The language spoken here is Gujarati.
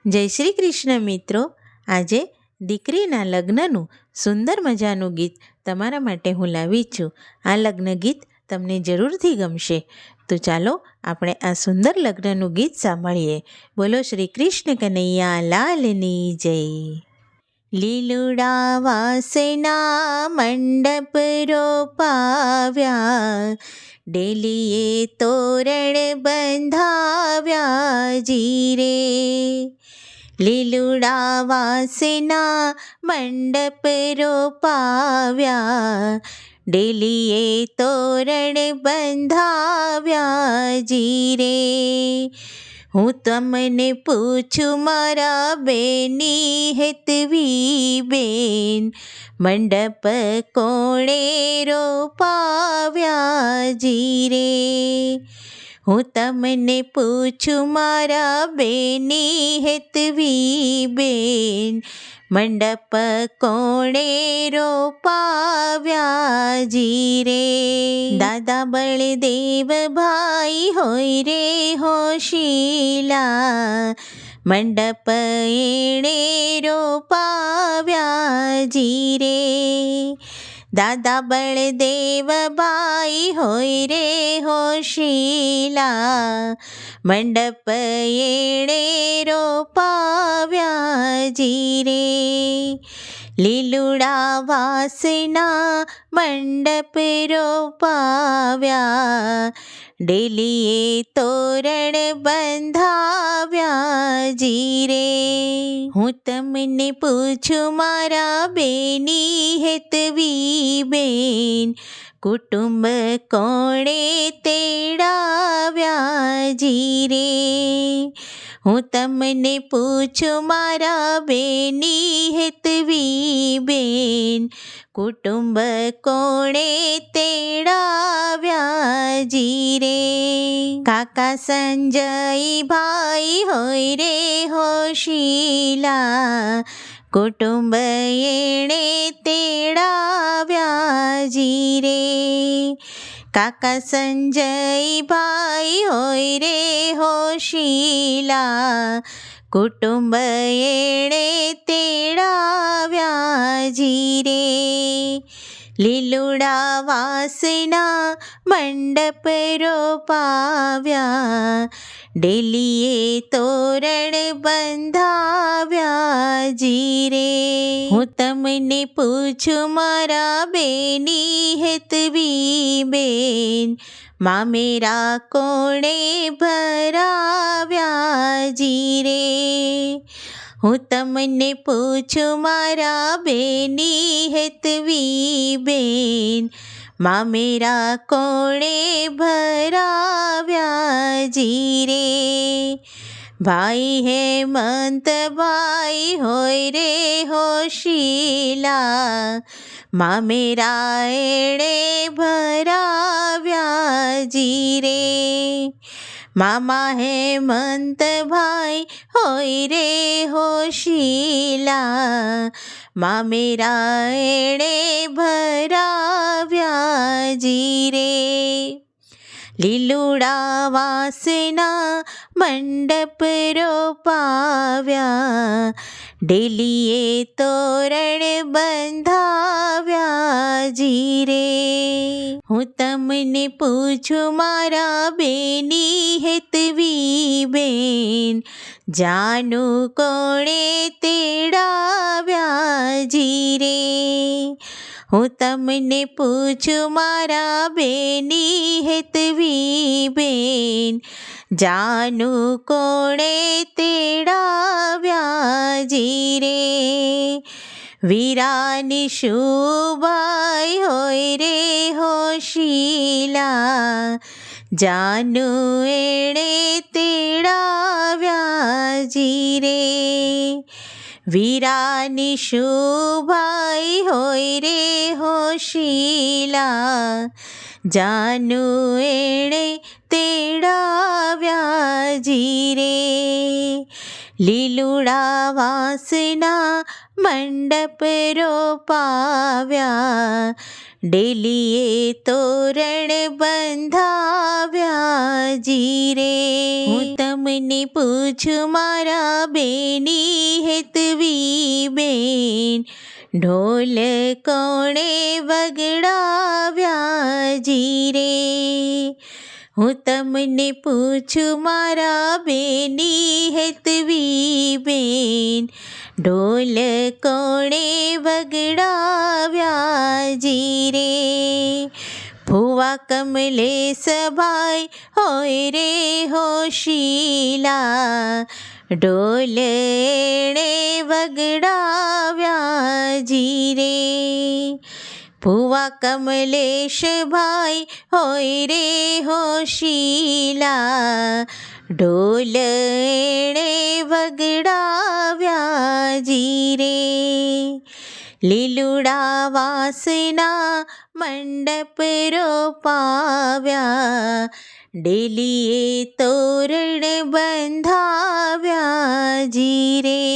જય શ્રી કૃષ્ણ મિત્રો. આજે દીકરીના લગ્નનું સુંદર મજાનું ગીત તમારા માટે હું લાવી છું. આ લગ્ન ગીત તમને જરૂરથી ગમશે. તો ચાલો આપણે આ સુંદર લગ્નનું ગીત સાંભળીએ. બોલો શ્રી કૃષ્ણ કનૈયા લાલની જય. લીલુડા વાસના મંડપ રોપાવ્યા, ડેલીએ તોરણ બંધાવ્યા જીરે. લીલુડા વાસના મંડપ રોપાવ્યા, ડેલીએ તોરણ બંધાવ્યા જીરે. હું તમને પૂછું મારા બેની હેતવી બેન, મંડપ કોણે રોપાવ્યા જીરે. હું તમને પૂછું મારા બેની હેતવી બેન, મંડપ કોણે રોપાવ્યા જીરે. દાદા બળદેવ ભાઈ હોય રે હોશીલા, મંડપ એણે રોપાવ્યા જીરે. દાદા બળદેવ ભાઈ હોય રે હોશીલા, મંડપ એણે રોપાવ્યા જીરે. લીલુડા વાસના મંડપ રોપાવ્યા, ડેલીએ તોરણ બંધાવ્યા જીરે. હું તમને પૂછું મારા બેની હેતવી બેન, કુટુંબ કોણે તેડાવ્યા જીરે. હું તમને પૂછું મારા બેની હેતવી બેન, કુટુંબ કોણે તેડાવ્યા જીરે. કાકા સંજય ભાઈ હોય રે હોશીલા, કુટુંબ એણે તેડાવ્યા જીરે. કાકા સંજય ભાઈ હોય રે હોશીલા, કુટુંબ એણે તેડાવ્યા જીરે. લીલુડા વાસના મંડપ રોપાવ્યા, ડેલીએ તોરણ બંધાવ્યા જીરે. હું તમને પૂછું મારા બેની હેતવી બેન, મામેરા કોણે ભરાવ્યા જીરે. હું તમને પૂછું મારા બેની હેતવી બેન, મામેરા કોણે ભરાવ્યા જીરે. ભાઈ હેમંત ભાઈ હોય રે હોશીલા, મામેરા એણે ભરાવ્યા જીરે. મામા હેમંત ભાઈ હોય રે હોશીલા, મામેરા એણે ભરાવ્યા જીરે. લીલુડા વાસના મંડપ રોપાવ્યા, ડેલીએ તોરણ બંધાવ્યા જીરે. હું તમને પૂછું મારા બેની હેતવી બેન, જાનું કોણે તેડાવ્યા જીરે. હું તમને પૂછું મારા બેની હેતવી બેન, જાનું કોણે તેડાવ્યા જીરે. વીરાની શુભાઈ હોય રે હોશીલા, જાનું એણે તેડાવ્યા જીરે. વીરાની શુભાઈ હોય રે હોશીલા, જાનું એણે તેડાવ્યા જીરે. લીલુડા વાસના મંડપ રોપાવ્યા, ડેલીએ તોરણ બંધાવ્યા જી રે. હું તમને પૂછું મારા બેની હેતવી બેન, ઢોલ કોણે વગડાવ્યા જી રે. હું તમને પૂછું મારા બેની હેતવી બેન, ઢોલ કોણે વગડાવ્યા જી રે. ફુવા કમલેશભાઈ હોય રે હોશીલા, ઢોલ એણે વગડાવ્યા જી રે. ફુવા કમલેશભાઈ હોય રે હોશીલા, ઢોલ એણે વગડાવ્યા જી રે. લીલુડા વાસના મંડપ રોપાવ્યા, ડેલીએ તોરણ બંધાવ્યા જી રે.